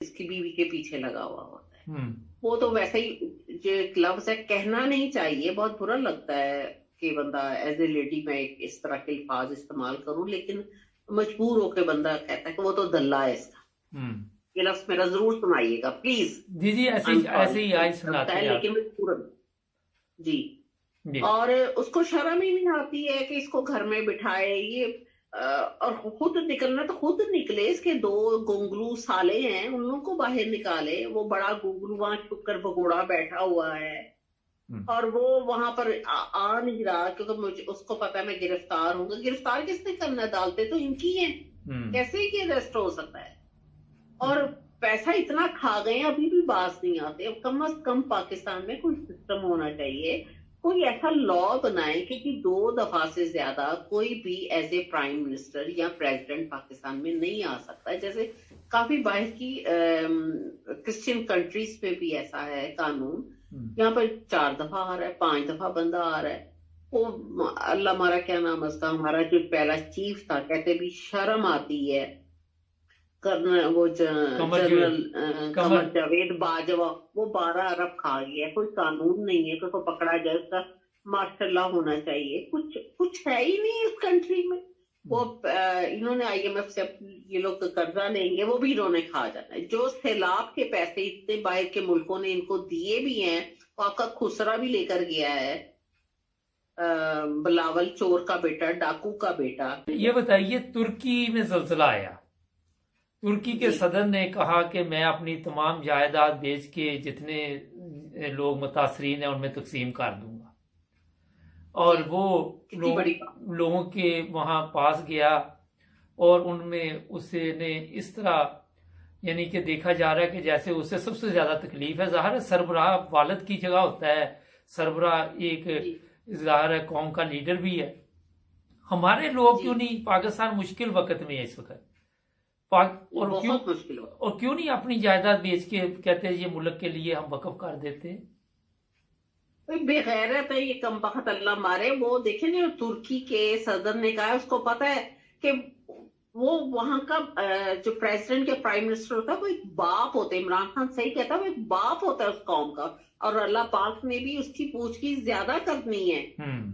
اس کی بیوی کے پیچھے لگا ہوا ہوتا ہے. وہ تو ویسے ہی جو ایک لفظ ہے کہنا نہیں چاہیے، بہت برا لگتا ہے کہ بندہ ایز اے لیڈی میں اس طرح کے الفاظ استعمال کروں، لیکن مجبور ہو کے بندہ کہتا ہے کہ وہ تو دلہ ہے اس کا. یہ لفظ میرا ضرور سنائیے گا پلیز. جی جی ایسے ہی آج سناتے ہیں لیکن جی. اور اس کو شرم ہی نہیں آتی ہے کہ اس کو گھر میں بٹھائے، یہ اور خود نکلنا تو خود نکلے، اس کے 2 گونگلو سالے ہیں ان لوگوں کو باہر نکالے. وہ بڑا گونگلو وہاں چھپ کر بگوڑا بیٹھا ہوا ہے اور وہ وہاں پر آ نہیں رہا کیونکہ مجھے اس کو پتا ہے میں گرفتار ہوں گا. گرفتار کس نے کرنا؟ ڈالتے تو ان کی ہیں، کیسے یہ ریسٹ ہو سکتا ہے؟ اور پیسہ اتنا کھا گئے ہیں ابھی بھی باز نہیں آتے. اب کم از کم پاکستان میں کوئی سسٹم ہونا چاہیے، کوئی ایسا لا بنائے کہ 2 دفعہ سے زیادہ کوئی بھی ایز اے پرائم منسٹر یا پریزیڈنٹ پاکستان میں نہیں آ سکتا. جیسے کافی باہر کی کرسچین کنٹریز میں بھی ایسا ہے قانون. یہاں پر 4 دفعہ آ رہا ہے، 5 دفعہ بندہ آ رہا ہے. وہ اللہ ہمارا کیا نام اس کا، ہمارا جو پہلا چیف تھا، کہتے بھی شرم آتی ہے کرنا. وہ جنرل قمر جاوید باجوہ وہ 12 ارب کھا گیا. کوئی قانون نہیں ہے کہ کوئی پکڑا جائے، اس کا ماشاء اللہ ہونا چاہیے. کچھ ہے ہی نہیں اس کنٹری میں. وہ انہوں نے IMF سے یہ لوگ قرضہ لیں گے، وہ بھی انہوں نے کھا جانا ہے. جو سیلاب کے پیسے اتنے باہر کے ملکوں نے ان کو دیے بھی ہیں، وہ آپ کا خسرا بھی لے کر گیا ہے، بلاول چور کا بیٹا، ڈاکو کا بیٹا. یہ بتائیے ترکی میں زلزلہ آیا، ترکی کے صدر نے کہا کہ میں اپنی تمام جائیداد بیچ کے جتنے لوگ متاثرین ہیں ان میں تقسیم کر دوں گا. اور وہ لوگوں کے وہاں پاس گیا اور ان میں اسے نے اس طرح یعنی کہ دیکھا جا رہا ہے کہ جیسے اسے سب سے زیادہ تکلیف ہے. ظاہر ہے سربراہ والد کی جگہ ہوتا ہے، سربراہ ایک ظاہر ہے قوم کا لیڈر بھی ہے. ہمارے لوگ کیوں نہیں، پاکستان مشکل وقت میں ہے اس وقت، اور کیوں نہیں اپنی جائیداد بیچ کے کہتے ہیں یہ ملک کے لیے ہم وقف کر دیتے ہیں؟ بے غیرت ہے یہ کم بخت، اللہ مارے. وہ دیکھیں نا ترکی کے صدر نے کہا، اس کو پتا ہے کہ وہ وہاں کا جو پریزیڈنٹ کے پرائم منسٹر ہوتا ہے وہ ایک باپ ہوتا ہے. عمران خان صحیح کہتا ہے، وہ ایک باپ ہوتا ہے اس قوم کا، اور اللہ پاک نے بھی اس کی پوچھ گچھ زیادہ کرنی ہے.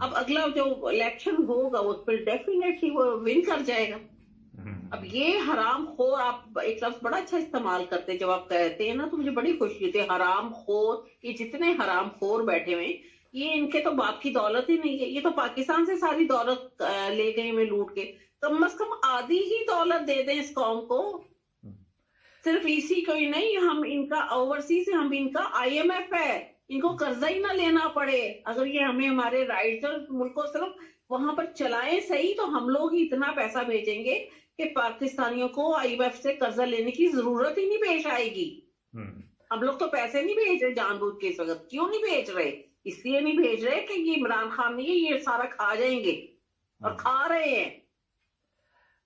اب اگلا جو الیکشن ہوگا اس پہ ڈیفینیٹلی وہ ون کر جائے گا. اب یہ حرام خور، آپ ایک لفظ بڑا اچھا استعمال کرتے جب آپ کہتے ہیں نا تو مجھے بڑی خوشی ہوتی ہے. حرام خور، یہ جتنے حرام خور بیٹھے ہوئے یہ ان کے تو باپ کی دولت ہی نہیں ہے. یہ تو پاکستان سے ساری دولت لے گئے میں لوٹ کے. کم از کم آدھی ہی دولت دے دیں اس قوم کو. صرف اسی کو ہی نہیں، ہم ان کا اوورسیز، ہم ان کا IMF ہے، ان کو قرضہ ہی نہ لینا پڑے. اگر یہ ہمیں ہمارے رائٹس اور ملک کو صرف وہاں پر چلائیں صحیح تو ہم لوگ ہی اتنا پیسہ بھیجیں گے کہ پاکستانیوں کو IMF سے قرضہ لینے کی ضرورت ہی نہیں پیش آئے گی. ہم لوگ تو پیسے نہیں بھیج رہے جان بوجھ کے اس وقت. کیوں نہیں بھیج رہے؟ اس لیے نہیں بھیج رہے کہ یہ عمران خان نہیں، یہ سارا کھا جائیں گے اور کھا رہے ہیں.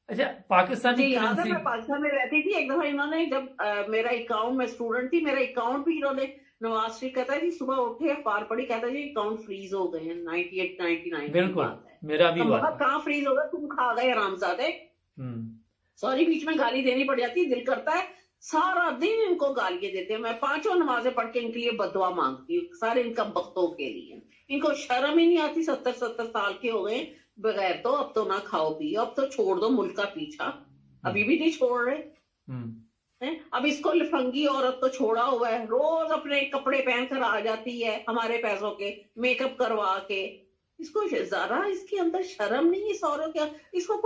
اچھا پاکستانی یاد ہے میں پاکستان میں رہتی تھی، ایک دفعہ انہوں نے جب میرا اکاؤنٹ، میں اسٹوڈنٹ تھی، میرا اکاؤنٹ بھی انہوں نے، نواز شریف کہتا ہے جی صبح اٹھے اخبار پڑھی، کہتا ہے جی اکاؤنٹ فریز ہو گئے ہیں. 98 99 بالکل میرا بھی ہوا. کہاں فریز ہو گئے؟ تم کھا گئے حرامزادے. سوری بیچ میں گالی دینی پڑ جاتی، دل کرتا ہے سارا دن ان کو گالیاں دیتے ہیں. میں 5 نمازیں پڑھ کے ان کے لیے بدعا مانگتی ہوں، سارے ان کا بختوں کے لیے. ان کو شرم ہی نہیں آتی. 70 سال کے ہو گئے بغیر تو اب تو نہ کھاؤ پیو، اب تو چھوڑ دو ملک کا پیچھا. ابھی بھی نہیں چھوڑ رہے. اب اس کو لفنگی عورت تو چھوڑا ہوا ہے، روز اپنے کپڑے پہن کر آ جاتی ہے ہمارے پیسوں کے، میک اپ کروا کے. اس کو ذرا اس کے اندر شرم نہیں اس عورت کے. اس کو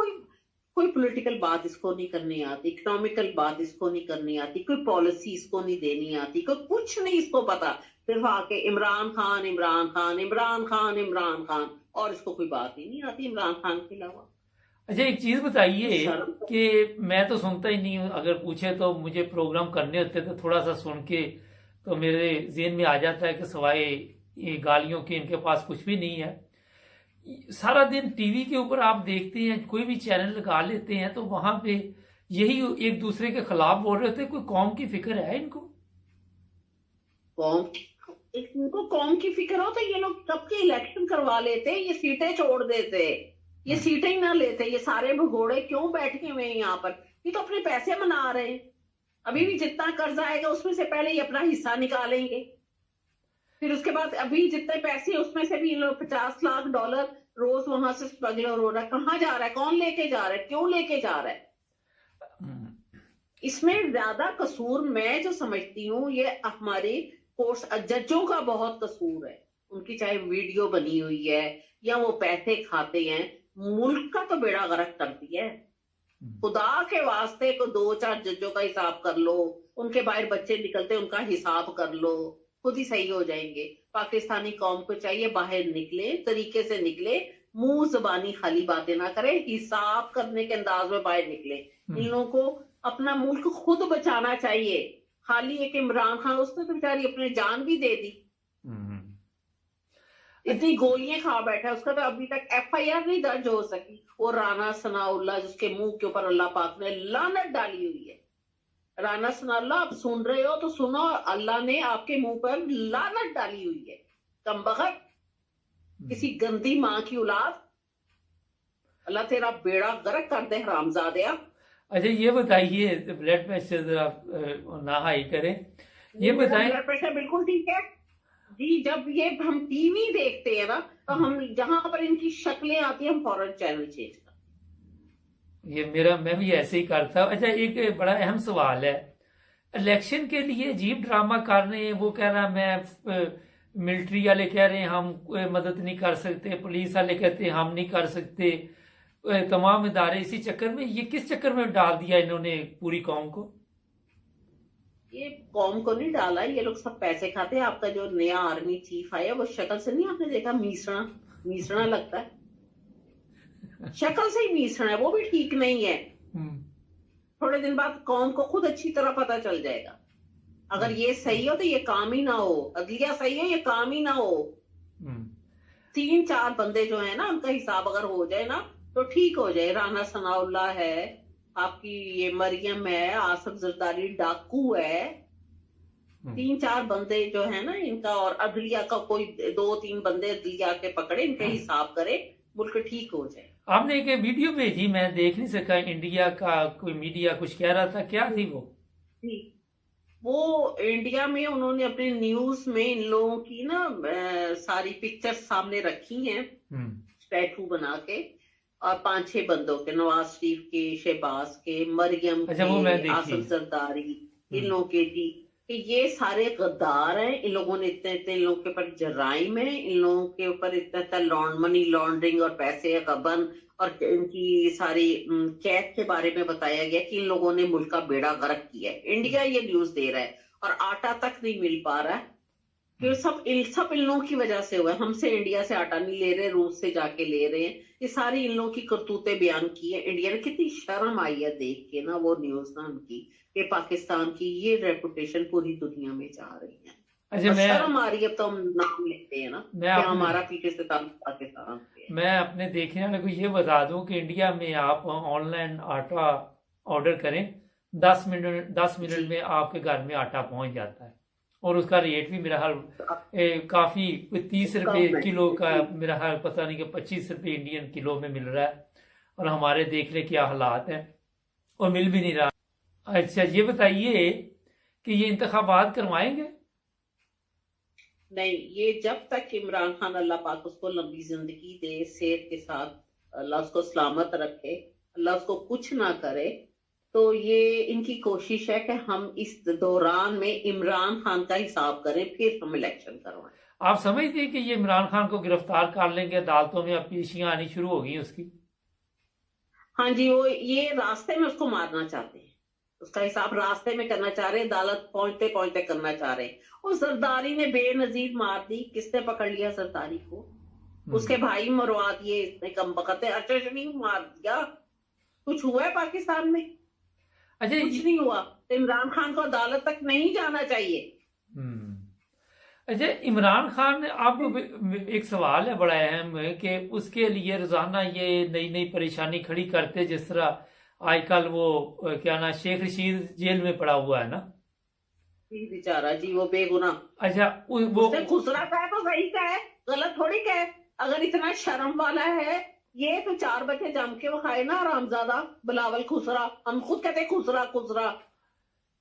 کوئی پولیٹیکل بات اس کو نہیں کرنی آتی، اکنامیکل بات اس کو نہیں کرنی آتی، کوئی پالیسی اس کو نہیں دینی آتی، کوئی کچھ نہیں اس کو پتا. صرف آ کے عمران خان عمران خان عمران خان عمران خان، اور اس کو کوئی بات ہی نہیں آتی عمران خان کے علاوہ. اچھا ایک چیز بتائیے کہ میں تو سنتا ہی نہیں ہوں، اگر پوچھے تو مجھے پروگرام کرنے ہوتے تو تھوڑا سا سن کے تو میرے ذہن میں آ جاتا ہے کہ سوائے یہ گالیوں کے ان کے پاس کچھ بھی نہیں ہے. سارا دن ٹی وی کے اوپر آپ دیکھتے ہیں، کوئی بھی چینل لگا لیتے ہیں تو وہاں پہ یہی ایک دوسرے کے خلاف بول رہے ہوتے. کوئی قوم کی فکر ہے ان کو؟ قوم کی فکر ہو تو یہ لوگ کب کے الیکشن کروا لیتے، یہ سیٹیں چھوڑ دیتے، یہ سیٹیں ہی نہ لیتے. یہ سارے بھگوڑے کیوں بیٹھے ہوئے ہیں یہاں پر؟ یہ تو اپنے پیسے منا رہے ہیں. ابھی بھی جتنا قرض آئے گا اس میں سے پہلے ہی اپنا حصہ نکالیں گے، پھر اس کے بعد ابھی جتنے پیسے اس میں سے بھی $50 لاکھ روز وہاں سے اسمگلر ہو رہا ہے. کہاں جا رہا ہے؟ کون لے کے جا رہا ہے؟ کیوں لے کے جا رہا ہے؟ اس میں زیادہ قصور میں جو سمجھتی ہوں یہ ہماری کورس ججوں کا بہت قصور ہے. ان کی چاہے ویڈیو بنی ہوئی ہے یا وہ پیسے کھاتے ہیں، ملک کا تو بیڑا غرق کر دیا ہے. خدا کے واسطے کو 2-4 ججوں کا حساب کر لو، ان کے باہر بچے نکلتے ان کا حساب کر لو، خود ہی صحیح ہو جائیں گے. پاکستانی قوم کو چاہیے باہر نکلے، طریقے سے نکلے، منہ زبانی خالی باتیں نہ کرے، حساب کرنے کے انداز میں باہر نکلے. ان لوگوں کو اپنا ملک خود بچانا چاہیے. خالی ایک عمران خان، اس نے تو بیچاری اپنی جان بھی دے دی، اتنی گولیاں کھا بیٹھا، اس کا تو ابھی تک FIR نہیں درج ہو سکی. وہ رانا ثناء اللہ جس کے منہ کے اوپر اللہ پاک نے لعنت ڈالی ہوئی ہے. رانا ثناء اللہ آپ سن رہے ہو تو سنو، اللہ نے آپ کے منہ پر لعنت ڈالی ہوئی ہے. کمبخت، کسی گندی ماں کی اولاد، اللہ تیرا بیڑا غرق کر دے حرامزادیا. اچھا یہ بتائیے، بلڈ پریشر ذرا نہ ہائی کریں، یہ بتائیں. بلڈ پریشر بالکل ٹھیک ہے جی. جب یہ ہم ٹی وی دیکھتے ہیں نا تو ہم جہاں پر ان کی شکلیں آتی ہیں ہم فوراً چینل چینج کرتے ہیں. یہ میں بھی ایسے ہی کرتا ہوں. اچھا ایک بڑا اہم سوال ہے، الیکشن کے لیے عجیب ڈرامہ کر رہے ہیں. وہ کہہ رہا میں ملٹری والے کہہ رہے ہیں ہم مدد نہیں کر سکتے، پولیس والے کہتے ہیں ہم نہیں کر سکتے، تمام ادارے اسی چکر میں. یہ کس چکر میں ڈال دیا انہوں نے پوری قوم کو؟ یہ قوم کو نہیں ڈالا، یہ لوگ سب پیسے کھاتے ہیں. آپ کا جو نیا آرمی چیف آیا وہ شکل سے نہیں آپ نے دیکھا، میسنا لگتا ہے، شکل سے ہی میسنا ہے، وہ بھی ٹھیک نہیں ہے. تھوڑے دن بعد قوم کو خود اچھی طرح پتا چل جائے گا. اگر یہ صحیح ہو تو یہ کام ہی نہ ہو، عدلیہ صحیح ہو یہ کام ہی نہ ہو. 3-4 بندے جو ہیں نا ان کا حساب اگر ہو جائے نا تو ٹھیک ہو جائے. رانا ثناء اللہ ہے، آپ کی یہ مریم ہے، آصف زرداری ڈاکو ہے، 3-4 بندے جو ہیں نا ان کا، اور عدلیہ کا کوئی 2-3 بندے عدلیہ کے پکڑے، ان کے حساب کرے، ملک ٹھیک ہو جائے. آپ نے ایک ویڈیو بھیجی، میں دیکھ نہیں سکا، انڈیا کا کوئی میڈیا کچھ کہہ رہا تھا، کیا تھی وہ؟ وہ انڈیا میں انہوں نے اپنے نیوز میں ان لوگوں کی نا ساری پکچر سامنے رکھی ہیں اسٹیچو بنا کے، اور 5-6 بندوں کے، نواز شریف کے، شہباز کے، مریم کے، آصف زرداری، ان لوگوں کے جی، کہ یہ سارے غدار ہیں. ان لوگوں نے اتنے ان لوگوں کے اوپر جرائم ہیں، ان لوگوں کے اوپر اتنا منی لانڈرنگ اور پیسے غبن، اور ان کی ساری قید کے بارے میں بتایا گیا کہ ان لوگوں نے ملک کا بیڑا غرق کیا ہے. انڈیا یہ نیوز دے رہا ہے، اور آٹا تک نہیں مل پا رہا ہے. پھر سب ان لوگوں کی وجہ سے ہوا ہے. ہم سے انڈیا سے آٹا نہیں لے رہے، روس سے جا کے لے رہے ہیں. یہ ساری ان لوگوں کی کرتوتیں بیان کی ہے. انڈیا نے کتنی شرم آئی ہے دیکھ کے نا وہ نیوز نا ان کی، کہ پاکستان کی یہ ریپوٹیشن پوری دنیا میں جا رہی ہے. شرم آ رہی ہے تو ہم نام لیتے ہیں نا کہ ہمارا پیچھے سے تعلق پاکستان سے. میں اپنے دیکھنے والے کو یہ بتا دوں کہ انڈیا میں آپ آن لائن آٹا آرڈر کریں، 10 منٹ میں آپ کے گھر میں آٹا پہنچ جاتا ہے، اور اس کا ریٹ بھی میرا حال کافی 30 روپے کلو کا، میرا حال پتہ نہیں کہ 25 روپے انڈین کلو میں مل رہا ہے. اور ہمارے دیکھ لیں کیا حالات ہیں، اور مل بھی نہیں رہا. اچھا یہ بتائیے کہ یہ انتخابات کروائیں گے؟ نہیں، یہ جب تک عمران خان اللہ پاک اس کو لمبی زندگی دے، صحت کے ساتھ، اللہ اس کو سلامت رکھے، اللہ اس کو کچھ نہ کرے، تو یہ ان کی کوشش ہے کہ ہم اس دوران میں عمران خان کا حساب کریں، پھر ہم الیکشن کروائیں. آپ سمجھتے ہیں کہ یہ عمران خان کو گرفتار کر لیں گے؟ عدالتوں میں اب پیشیاں آنی شروع ہو گئی اس کی. ہاں جی، وہ یہ راستے میں اس کو مارنا چاہتے ہیں، اس کا حساب راستے میں کرنا چاہ رہے ہیں، عدالت پہنچتے پہنچتے کرنا چاہ رہے ہیں. اور زرداری نے بے نظیر مار دی. کس نے پکڑ لیا زرداری کو؟ اس کے بھائی مروا دیے، اتنے کم بخت ہے. ارشد شریف مار دیا. کچھ ہوا ہے پاکستان میں؟ اچھا کچھ نہیں ہوا. عمران خان کو عدالت تک نہیں جانا چاہیے. اچھا عمران خان، اب ایک سوال ہے بڑا اہم کہ اس کے لیے روزانہ یہ نئی پریشانی کھڑی کرتے، جس طرح آج کل وہ کیا نا شیخ رشید جیل میں پڑا ہوا ہے نا بیچارہ جی، وہ بے گناہ. اچھا وہ خسرا کا ہے تو صحیح کا ہے، غلط تھوڑی کا ہے. اگر اتنا شرم والا ہے یہ تو 4 بچے جم کے وہ کھائے نا، حرامزادہ بلاول خسرا. ہم خود کہتے خسرا خسرا.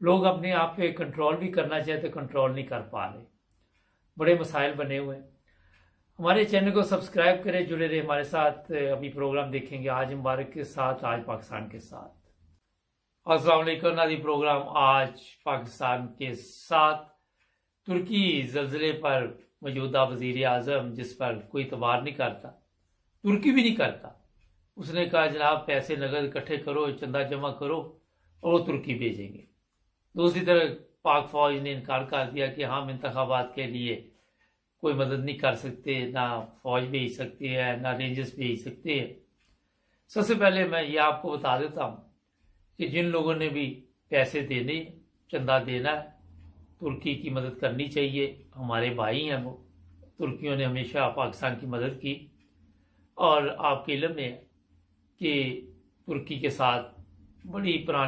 لوگ اپنے آپ پہ کنٹرول بھی کرنا چاہتے کنٹرول نہیں کر پا رہے، بڑے مسائل بنے ہوئے ہیں۔ ہمارے چینل کو سبسکرائب کریں، جڑے رہے ہمارے ساتھ۔ ابھی پروگرام دیکھیں گے آج مبارک کے ساتھ، آج پاکستان کے ساتھ۔ السلام علیکم ناظرین، پروگرام آج پاکستان کے ساتھ۔ ترکی زلزلے پر موجودہ وزیر اعظم، جس پر کوئی اعتبار نہیں کرتا، ترکی بھی نہیں کرتا، اس نے کہا جناب پیسے نقد اکٹھے کرو، چندہ جمع کرو اور وہ ترکی بھیجیں گے۔ دوسری طرف پاک فوج نے انکار کر دیا کہ ہم انتخابات کے لیے کوئی مدد نہیں کر سکتے، نہ فوج بھیج سکتے ہیں، نہ رینجرز بھیج سکتے ہیں۔ سب سے پہلے میں یہ آپ کو بتا دیتا ہوں کہ جن لوگوں نے بھی پیسے دینے، چندہ دینا ہے، ترکی کی مدد کرنی چاہیے، ہمارے بھائی ہیں وہ۔ ترکیوں نے ہمیشہ پاکستان کی مدد کی، اور آپ کے علم میں ہے کہ ترکی کے ساتھ بڑی پرانی